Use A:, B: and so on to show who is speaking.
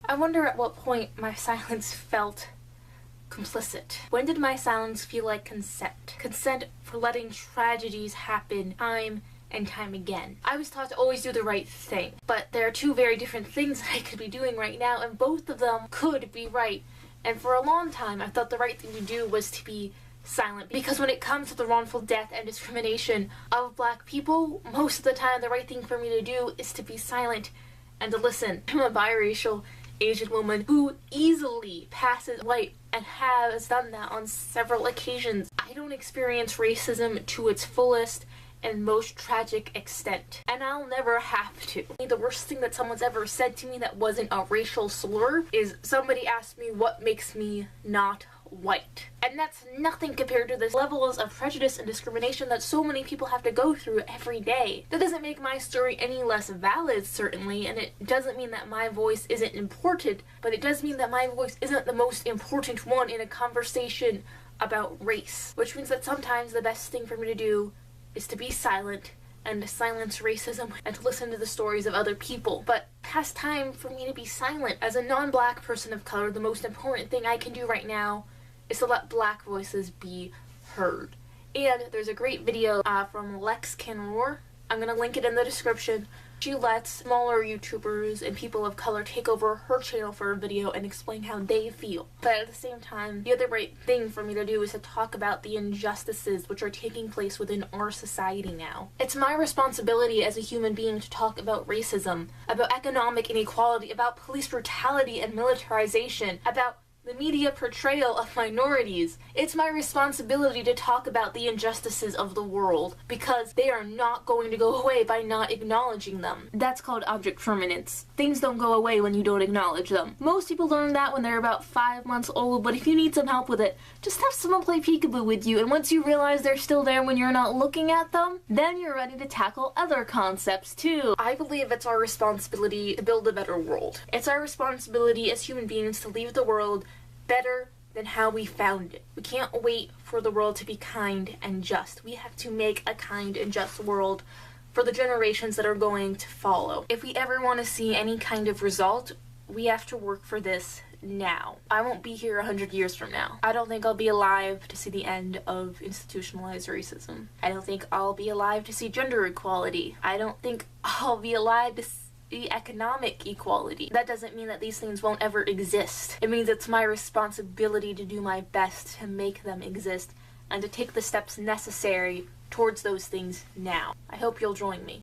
A: I wonder at what point my silence felt complicit. When did my silence feel like consent? Consent for letting tragedies happen time and time again. I was taught to always do the right thing, but there are two very different things that I could be doing right now, and both of them could be right. And for a long time, I thought the right thing to do was to be silent, because when it comes to the wrongful death and discrimination of Black people, most of the time the right thing for me to do is to be silent and to listen. I'm a biracial Asian woman who easily passes white and has done that on several occasions. I don't experience racism to its fullest and most tragic extent, and I'll never have to. The worst thing that someone's ever said to me that wasn't a racial slur is somebody asked me what makes me not white. And that's nothing compared to the levels of prejudice and discrimination that so many people have to go through every day. That doesn't make my story any less valid, certainly, and it doesn't mean that my voice isn't important, but it does mean that my voice isn't the most important one in a conversation about race. Which means that sometimes the best thing for me to do is to be silent and to silence racism and to listen to the stories of other people. But past time for me to be silent. As a non-Black person of color, the most important thing I can do right now is to let Black voices be heard. And there's a great video from Lex Can Roar. I'm gonna link it in the description. She lets smaller YouTubers and people of color take over her channel for a video and explain how they feel. But at the same time, the other right thing for me to do is to talk about the injustices which are taking place within our society now. It's my responsibility as a human being to talk about racism, about economic inequality, about police brutality and militarization, about the media portrayal of minorities. It's my responsibility to talk about the injustices of the world, because they are not going to go away by not acknowledging them. That's called object permanence. Things don't go away when you don't acknowledge them. Most people learn that when they're about 5 months old, but if you need some help with it, just have someone play peekaboo with you, and once you realize they're still there when you're not looking at them, then you're ready to tackle other concepts too. I believe it's our responsibility to build a better world. It's our responsibility as human beings to leave the world better than how we found it. We can't wait for the world to be kind and just. We have to make a kind and just world for the generations that are going to follow. If we ever want to see any kind of result, we have to work for this now. I won't be here 100 years from now. I don't think I'll be alive to see the end of institutionalized racism. I don't think I'll be alive to see gender equality. I don't think I'll be alive to see economic equality. That doesn't mean that these things won't ever exist. It means it's my responsibility to do my best to make them exist and to take the steps necessary towards those things now. I hope you'll join me.